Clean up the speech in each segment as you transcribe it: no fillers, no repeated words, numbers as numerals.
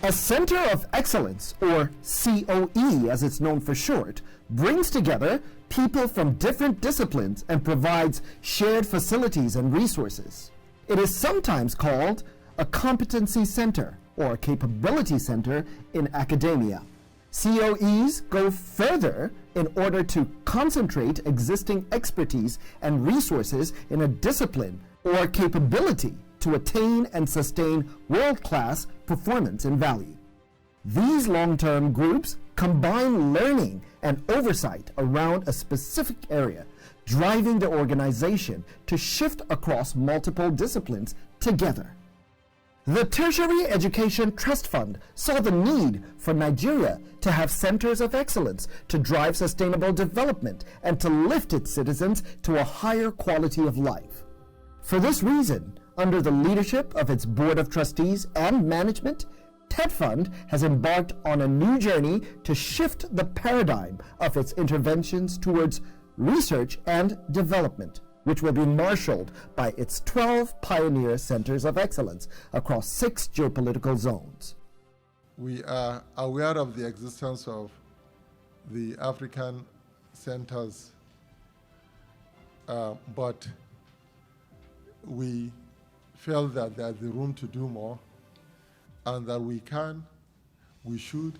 A Center of Excellence, or COE as it's known for short, brings together people from different disciplines and provides shared facilities and resources. It is sometimes called a competency center or capability center in academia. COEs go further in order to concentrate existing expertise and resources in a discipline or capability to attain and sustain world-class performance and value. These long-term groups combine learning and oversight around a specific area, driving the organization to shift across multiple disciplines together. The Tertiary Education Trust Fund saw the need for Nigeria to have centers of excellence to drive sustainable development and to lift its citizens to a higher quality of life. For this reason, under the leadership of its Board of Trustees and management, TETFund has embarked on a new journey to shift the paradigm of its interventions towards research and development, which will be marshaled by its 12 pioneer centers of excellence across 6 geopolitical zones. We are aware of the existence of the African centers, but we felt that there's the room to do more, and that we can, we should,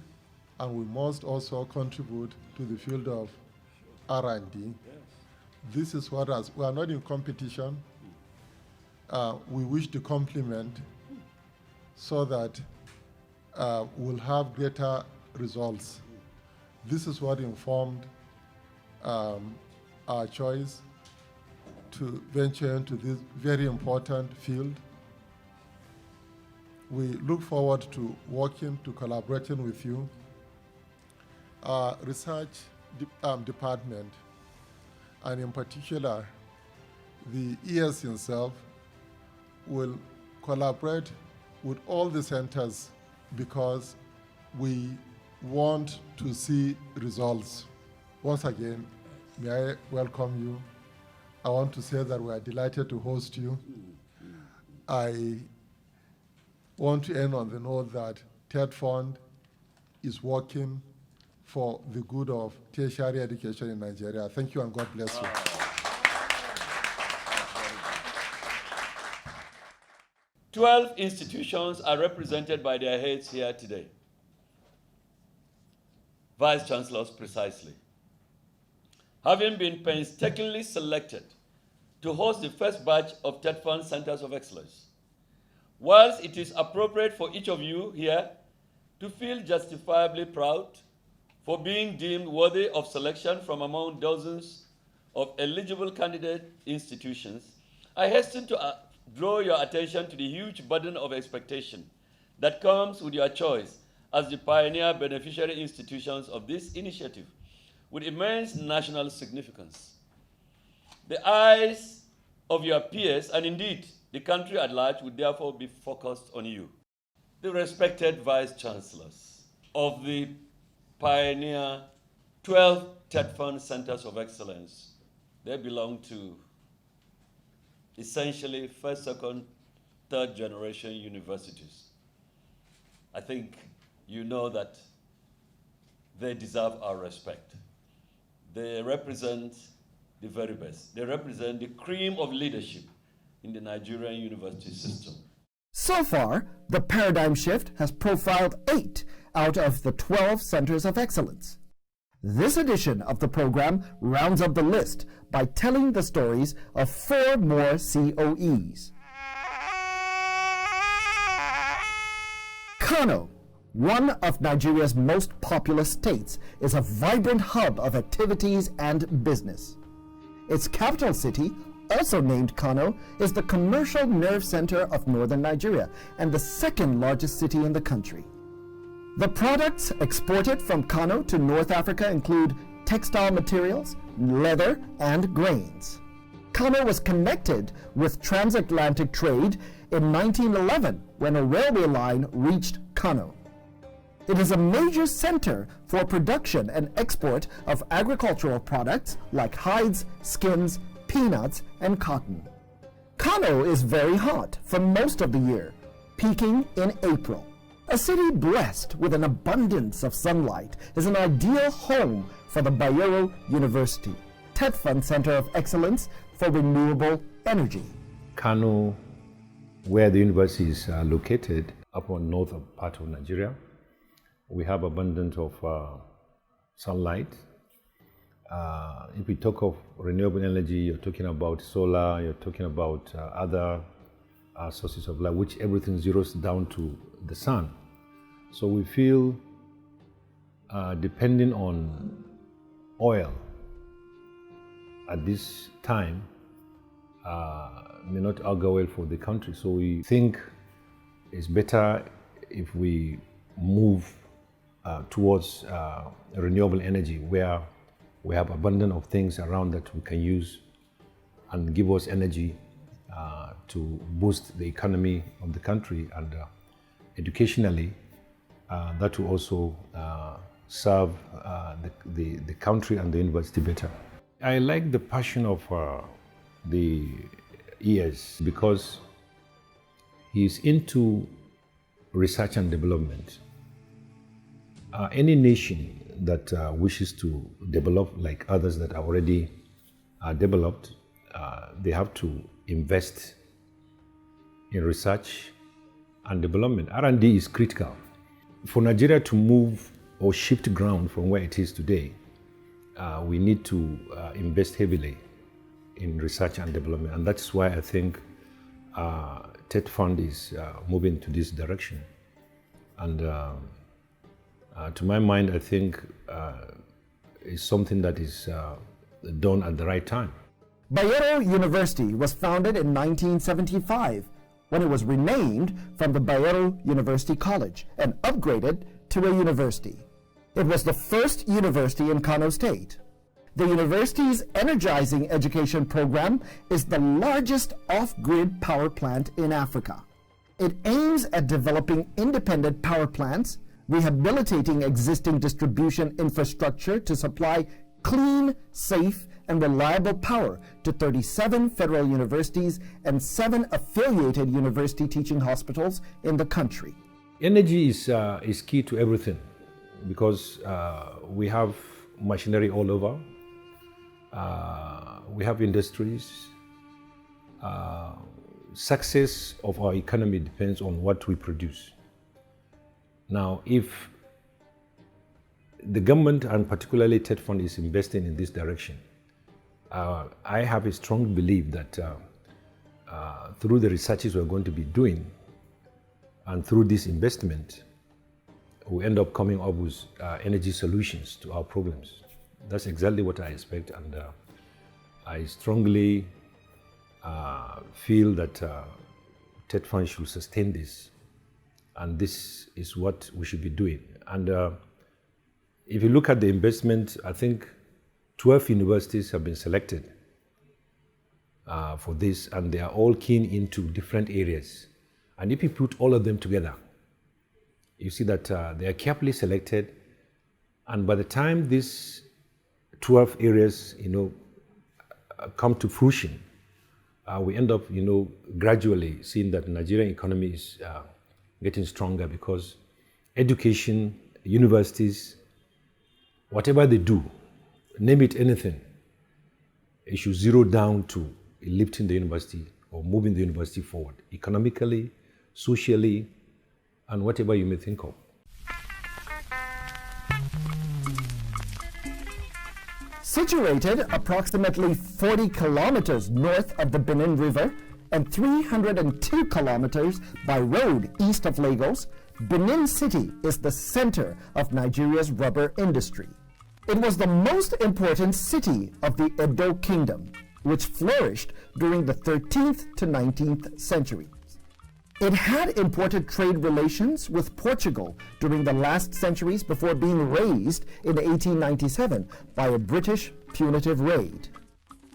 and we must also contribute to the field of R&D. Yes. This is what we are not in competition. We wish to complement so that we'll have greater results. This is what informed our choice to venture into this very important field. We look forward to working, to collaborating with you. Our research department, and in particular, the ES himself, will collaborate with all the centers because we want to see results. Once again, may I welcome you. I want to say that we are delighted to host you. I want to end on the note that TETFund is working for the good of tertiary education in Nigeria. Thank you and God bless you. 12 institutions are represented by their heads here today. Vice Chancellors precisely. Having been painstakingly selected to host the first batch of TETFund Centers of Excellence, whilst it is appropriate for each of you here to feel justifiably proud for being deemed worthy of selection from among dozens of eligible candidate institutions, I hasten to draw your attention to the huge burden of expectation that comes with your choice as the pioneer beneficiary institutions of this initiative with immense national significance. The eyes of your peers, and indeed the country at large, would therefore be focused on you. The respected Vice Chancellors of the pioneer 12 TETFund Centers of Excellence, they belong to essentially first, second, third generation universities. I think you know that they deserve our respect. They represent the very best. They represent the cream of leadership in the Nigerian university system. So far, the paradigm shift has profiled 8 out of the 12 centers of excellence. This edition of the program rounds up the list by telling the stories of 4 more COEs. Kano, one of Nigeria's most populous states, is a vibrant hub of activities and business. Its capital city, also named Kano, is the commercial nerve center of northern Nigeria and the second largest city in the country. The products exported from Kano to North Africa include textile materials, leather, and grains. Kano was connected with transatlantic trade in 1911 when a railway line reached Kano. It is a major center for production and export of agricultural products like hides, skins, peanuts, and cotton. Kano is very hot for most of the year, peaking in April. A city blessed with an abundance of sunlight is an ideal home for the Bayero University, TETFund Center of Excellence for Renewable Energy. Kano, where the university is located, up on north of part of Nigeria, we have abundance of sunlight. If we talk of renewable energy, you're talking about solar, you're talking about other sources of light, which everything zeroes down to the sun. So we feel depending on oil at this time may not augur well for the country. So we think it's better if we move towards renewable energy, where we have abundance of things around that we can use and give us energy to boost the economy of the country, and educationally that will also serve the country and the university better. I like the passion of the ES because he's into research and development. Any nation that wishes to develop like others that are already developed, they have to invest in research and development. R&D is critical. For Nigeria to move or shift ground from where it is today, we need to invest heavily in research and development. And that's why I think TETFund is moving to this direction. And to my mind, I think it's something that is done at the right time. Bayero University was founded in 1975 when it was renamed from the Bayero University College and upgraded to a university. It was the first university in Kano State. The university's energizing education program is the largest off-grid power plant in Africa. It aims at developing independent power plants, rehabilitating existing distribution infrastructure to supply clean, safe, and reliable power to 37 federal universities and 7 affiliated university teaching hospitals in the country. Energy is key to everything because we have machinery all over. We have industries. Success of our economy depends on what we produce. Now, if the government and particularly TETFund is investing in this direction, I have a strong belief that through the researches we're going to be doing and through this investment, we end up coming up with energy solutions to our problems. That's exactly what I expect, and I strongly feel that TETFund should sustain this, and this is what we should be doing. And if you look at the investment, I think 12 universities have been selected for this, and they are all keen into different areas. And if you put all of them together, you see that they are carefully selected, and by the time these 12 areas, come to fruition, we end up, gradually seeing that the Nigerian economy is getting stronger because education, universities, whatever they do, name it anything, it should zero down to lifting the university or moving the university forward, economically, socially, and whatever you may think of. Situated approximately 40 kilometers north of the Benin River and 302 kilometers by road east of Lagos, Benin City is the center of Nigeria's rubber industry. It was the most important city of the Edo Kingdom, which flourished during the 13th to 19th centuries. It had imported trade relations with Portugal during the last centuries before being razed in 1897 by a British punitive raid.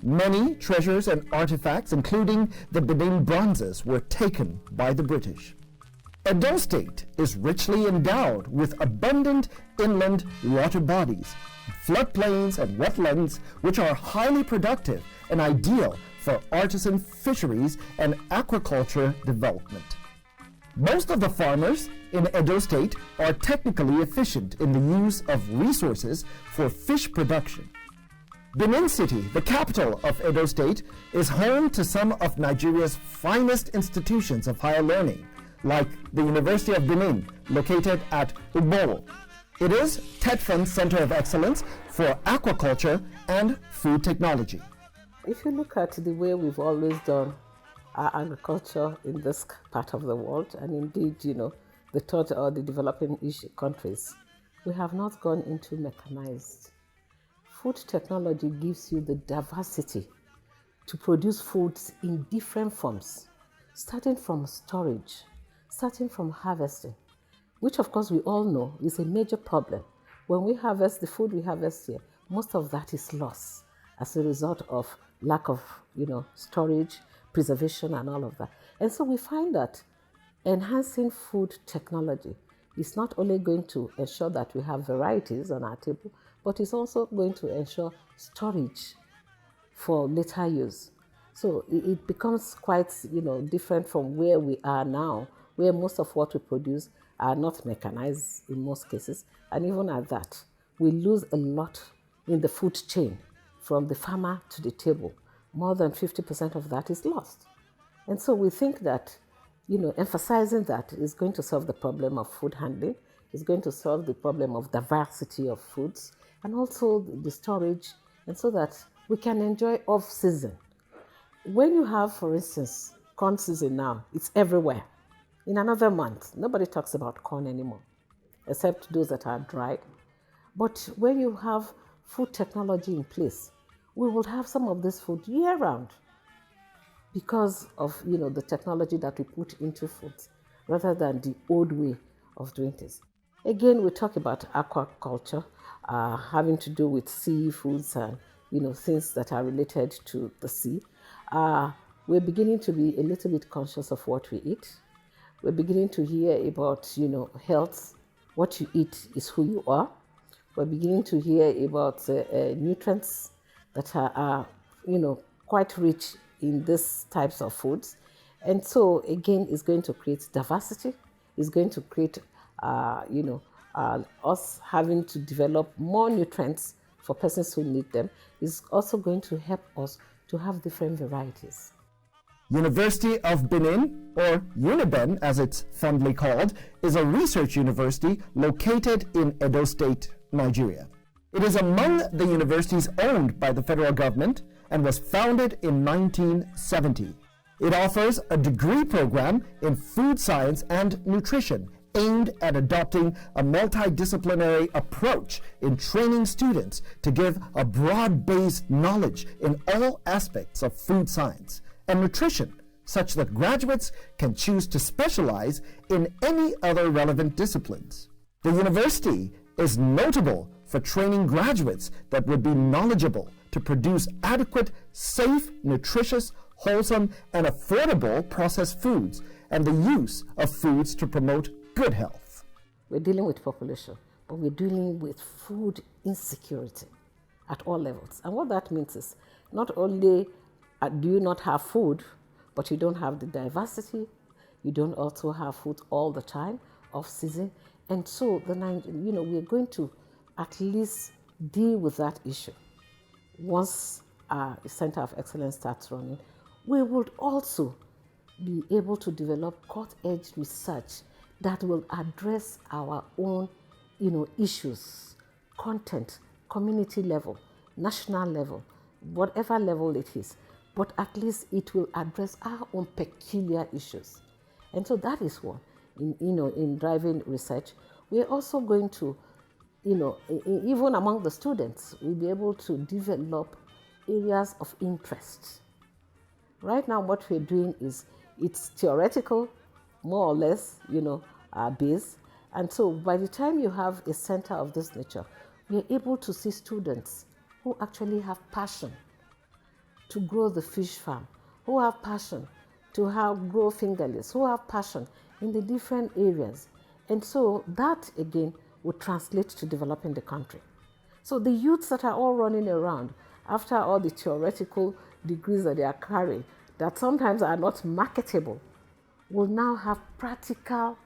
Many treasures and artifacts, including the Benin bronzes, were taken by the British. Edo State is richly endowed with abundant inland water bodies, floodplains, and wetlands, which are highly productive and ideal for artisan fisheries and aquaculture development. Most of the farmers in Edo State are technically efficient in the use of resources for fish production. Benin City, the capital of Edo State, is home to some of Nigeria's finest institutions of higher learning, like the University of Benin, located at Ugbowo. It is TETFund's Center of Excellence for Aquaculture and Food Technology. If you look at the way we've always done our agriculture in this part of the world, and indeed, the third or the developing countries, we have not gone into mechanized. Food technology gives you the diversity to produce foods in different forms, starting from storage, starting from harvesting, which of course we all know is a major problem. When we harvest the food we harvest here, most of that is lost as a result of lack of, storage, preservation and all of that. And so we find that enhancing food technology is not only going to ensure that we have varieties on our table, but it's also going to ensure storage for later use. So it becomes quite, different from where we are now, where most of what we produce are not mechanized in most cases. And even at that, we lose a lot in the food chain from the farmer to the table. More than 50% of that is lost. And so we think that, emphasizing that is going to solve the problem of food handling, is going to solve the problem of diversity of foods, and also the storage, and so that we can enjoy off-season. When you have, for instance, corn season now, it's everywhere. In another month, nobody talks about corn anymore, except those that are dried. But when you have food technology in place, we will have some of this food year-round because of the technology that we put into foods rather than the old way of doing things. Again, we talk about aquaculture, having to do with seafoods and things that are related to the sea. We're beginning to be a little bit conscious of what we eat. We're beginning to hear about health. What you eat is who you are. We're beginning to hear about nutrients that are quite rich in these types of foods. And so again, it's going to create diversity. It's going to create us having to develop more nutrients for persons who need them. It's also going to help us to have different varieties. University of Benin, or UNIBEN as it's fondly called, is a research university located in Edo State, Nigeria. It is among the universities owned by the federal government and was founded in 1970. It offers a degree program in food science and nutrition aimed at adopting a multidisciplinary approach in training students to give a broad-based knowledge in all aspects of food science and nutrition, such that graduates can choose to specialize in any other relevant disciplines. The university is notable for training graduates that would be knowledgeable to produce adequate, safe, nutritious, wholesome, and affordable processed foods, and the use of foods to promote good health. We're dealing with population, but we're dealing with food insecurity at all levels. And what that means is not only do you not have food, but you don't have the diversity, you don't also have food all the time, off season. And so we're going to at least deal with that issue. Once our Center of Excellence starts running, we would also be able to develop cutting-edge research that will address our own, issues, content, community level, national level, whatever level it is. But at least it will address our own peculiar issues. And so that is one. In driving research, we're also going to, even among the students, we'll be able to develop areas of interest. Right now, what we're doing is it's theoretical, more or less, base. And so by the time you have a center of this nature, we're able to see students who actually have passion to grow the fish farm, who have passion to grow fingerlings, who have passion in the different areas. And so that, again, would translate to developing the country. So the youths that are all running around after all the theoretical degrees that they are carrying, that sometimes are not marketable, will now have practical,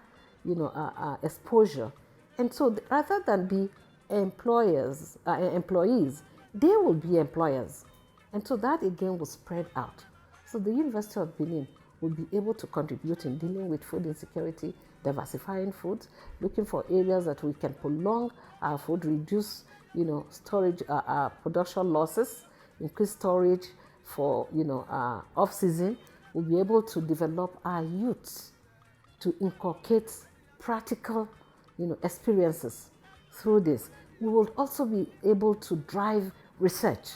exposure. And so rather than be employees, they will be employers. And so that again will spread out. So the University of Benin will be able to contribute in dealing with food insecurity, diversifying foods, looking for areas that we can prolong our food, reduce, storage, production losses, increase storage for, off-season. We'll be able to develop our youths to inculcate practical, experiences through this. We will also be able to drive research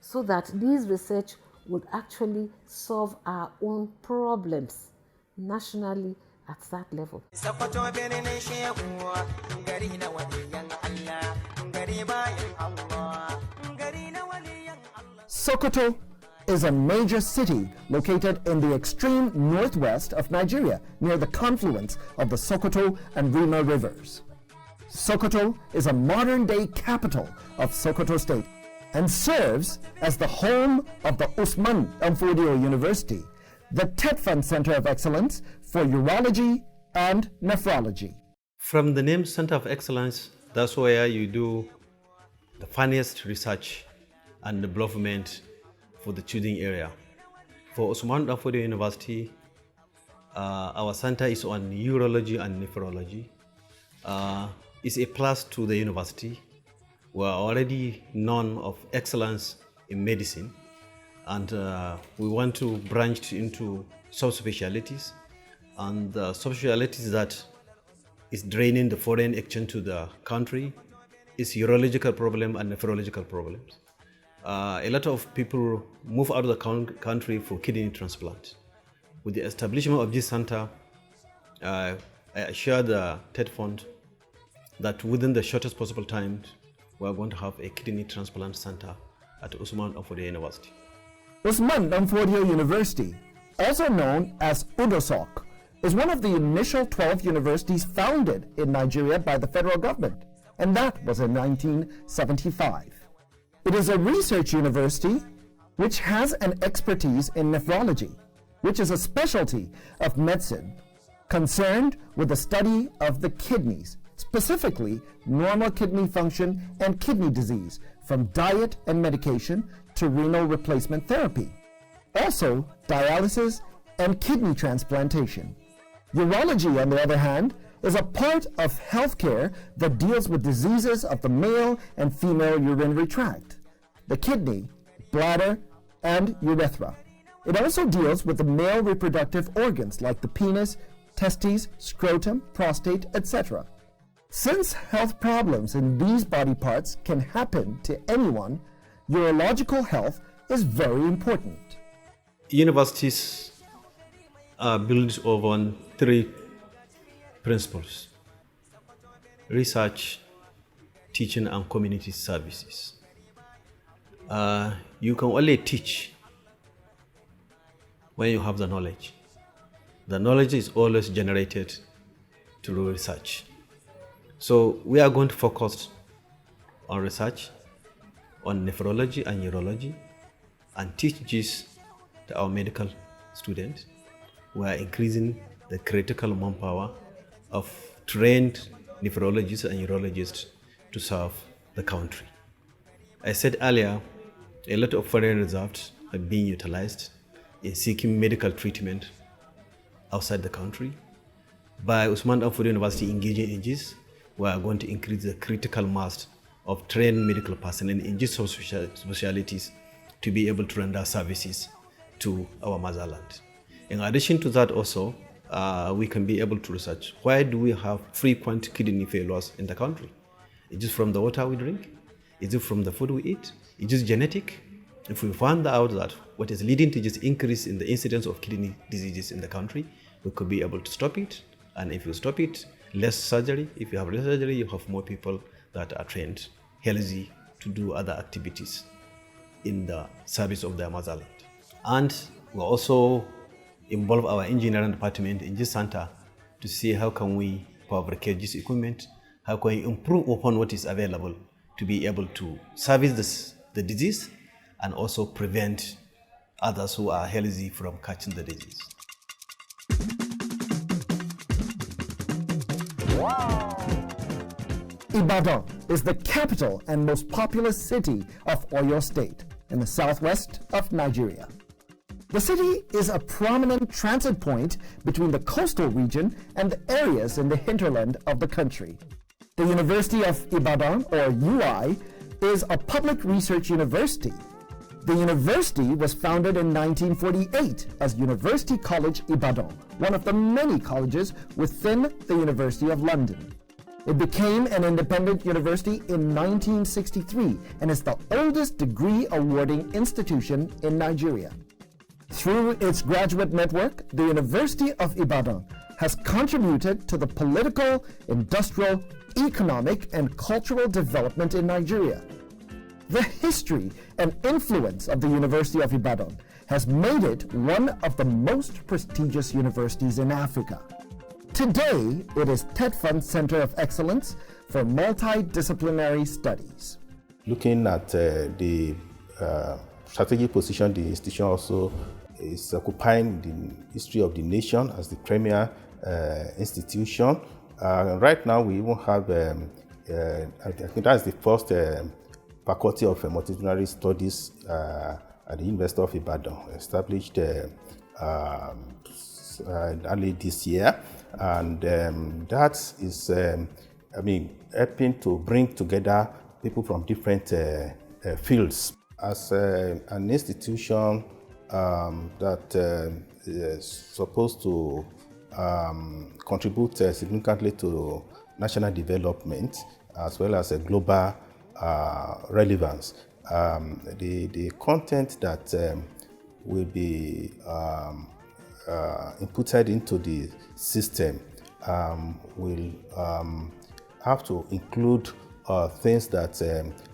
so that these research would actually solve our own problems nationally at that level. Sokoto is a major city located in the extreme northwest of Nigeria, near the confluence of the Sokoto and Rima rivers. Sokoto is a modern-day capital of Sokoto State and serves as the home of the Usman Danfodio University, the TETFund Center of Excellence for Urology and Nephrology. From the name Center of Excellence, that's where you do the finest research and development for the children area. For Usman Danfodio University, our center is on urology and nephrology. It's a plus to the university. We are already known of excellence in medicine, and we want to branch into subspecialties, and the subspecialties that is draining the foreign exchange to the country is urological problem and nephrological problems. A lot of people move out of the country for kidney transplant. With the establishment of this center, I assure the TETFund that within the shortest possible time, we are going to have a kidney transplant center at Usman Danfodio University. Usman Danfodio University, also known as UDOSOC, is one of the initial 12 universities founded in Nigeria by the federal government, and that was in 1975. It is a research university which has an expertise in nephrology, which is a specialty of medicine concerned with the study of the kidneys, specifically normal kidney function and kidney disease, from diet and medication to renal replacement therapy. Also, dialysis and kidney transplantation. Urology, on the other hand, is a part of healthcare that deals with diseases of the male and female urinary tract, the kidney, bladder, and urethra. It also deals with the male reproductive organs like the penis, testes, scrotum, prostate, etc. Since health problems in these body parts can happen to anyone, urological health is very important. Universities are built on three principles: research, teaching, and community services. You can only teach when you have the knowledge. The knowledge is always generated through research. So we are going to focus on research, on nephrology and urology, and teach this to our medical students. We are increasing the critical manpower of trained nephrologists and urologists to serve the country. I said earlier, a lot of foreign reserves are being utilized in seeking medical treatment outside the country. By Usman Danfodio University engaging in this, we are going to increase the critical mass of trained medical personnel in these specialties to be able to render services to our motherland. In addition to that also, we can be able to research why do we have frequent kidney failures in the country? Is it from the water we drink? Is it from the food we eat? Is it genetic? If we find out that what is leading to this increase in the incidence of kidney diseases in the country, we could be able to stop it. And if you stop it, less surgery. If you have less surgery, you have more people that are trained, healthy, to do other activities in the service of their motherland. And we also involve our engineering department in this center to see how can we fabricate this equipment, how can we improve upon what is available to be able to service the disease and also prevent others who are healthy from catching the disease. Ibadan is the capital and most populous city of Oyo State in the southwest of Nigeria. The city is a prominent transit point between the coastal region and the areas in the hinterland of the country. The University of Ibadan, or UI, is a public research university. The university was founded in 1948 as University College Ibadan, one of the many colleges within the University of London. It became an independent university in 1963 and is the oldest degree awarding institution in Nigeria. Through its graduate network, the University of Ibadan has contributed to the political, industrial, economic, and cultural development in Nigeria. The history and influence of the University of Ibadan has made it one of the most prestigious universities in Africa. Today, it is TETFund Center of Excellence for Multidisciplinary Studies. Looking at the strategic position, the institution also is occupying the history of the nation as the premier institution. Right now, we even have, I think that's the first Faculty of Multidisciplinary Studies at the University of Ibadan, established early this year. And that is, helping to bring together people from different fields. As an institution that is supposed to contribute significantly to national development as well as a global relevance. The content that will be inputted into the system will have to include things that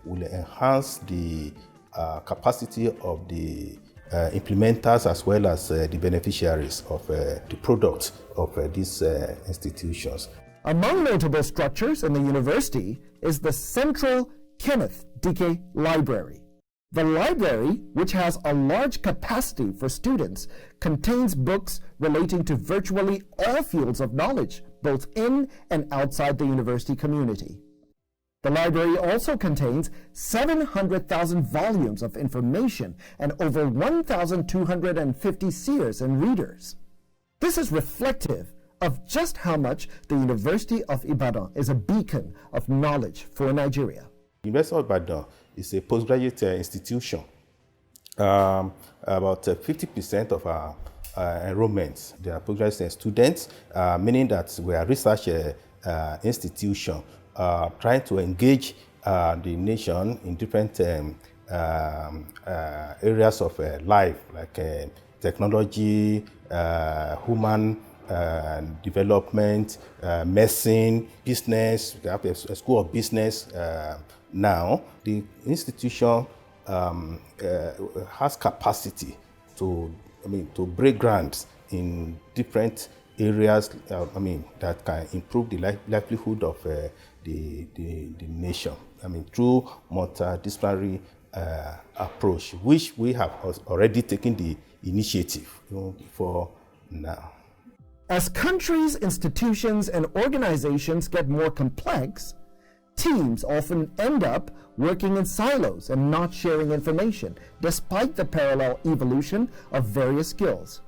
will enhance the capacity of the implementers as well as the beneficiaries of the product of these institutions. Among notable structures in the university is the Central Kenneth Dike Library. The library, which has a large capacity for students, contains books relating to virtually all fields of knowledge, both in and outside the university community. The library also contains 700,000 volumes of information and over 1,250 seers and readers. This is reflective of just how much the University of Ibadan is a beacon of knowledge for Nigeria. University of Ibadan is a postgraduate institution. About 50% of our enrollments, they are postgraduate students, meaning that we are a research institution trying to engage the nation in different areas of life, like technology, human development, medicine, business. We have a school of business now. The institution has capacity to break grants in different areas. That can improve the livelihood of the nation. Through multidisciplinary approach, which we have already taken the initiative for now. As countries, institutions, and organizations get more complex, teams often end up working in silos and not sharing information, despite the parallel evolution of various skills.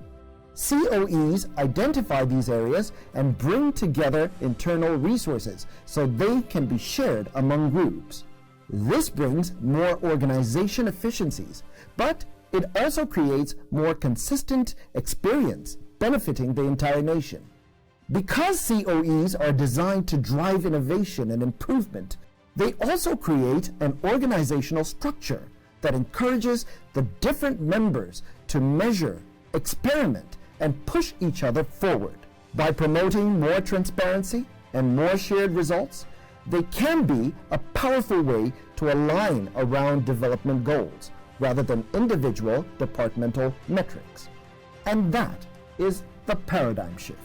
COEs identify these areas and bring together internal resources so they can be shared among groups. This brings more organization efficiencies, but it also creates more consistent experience, benefiting the entire nation. Because COEs are designed to drive innovation and improvement, they also create an organizational structure that encourages the different members to measure, experiment, and push each other forward. By promoting more transparency and more shared results, they can be a powerful way to align around development goals rather than individual departmental metrics. And that is the paradigm shift.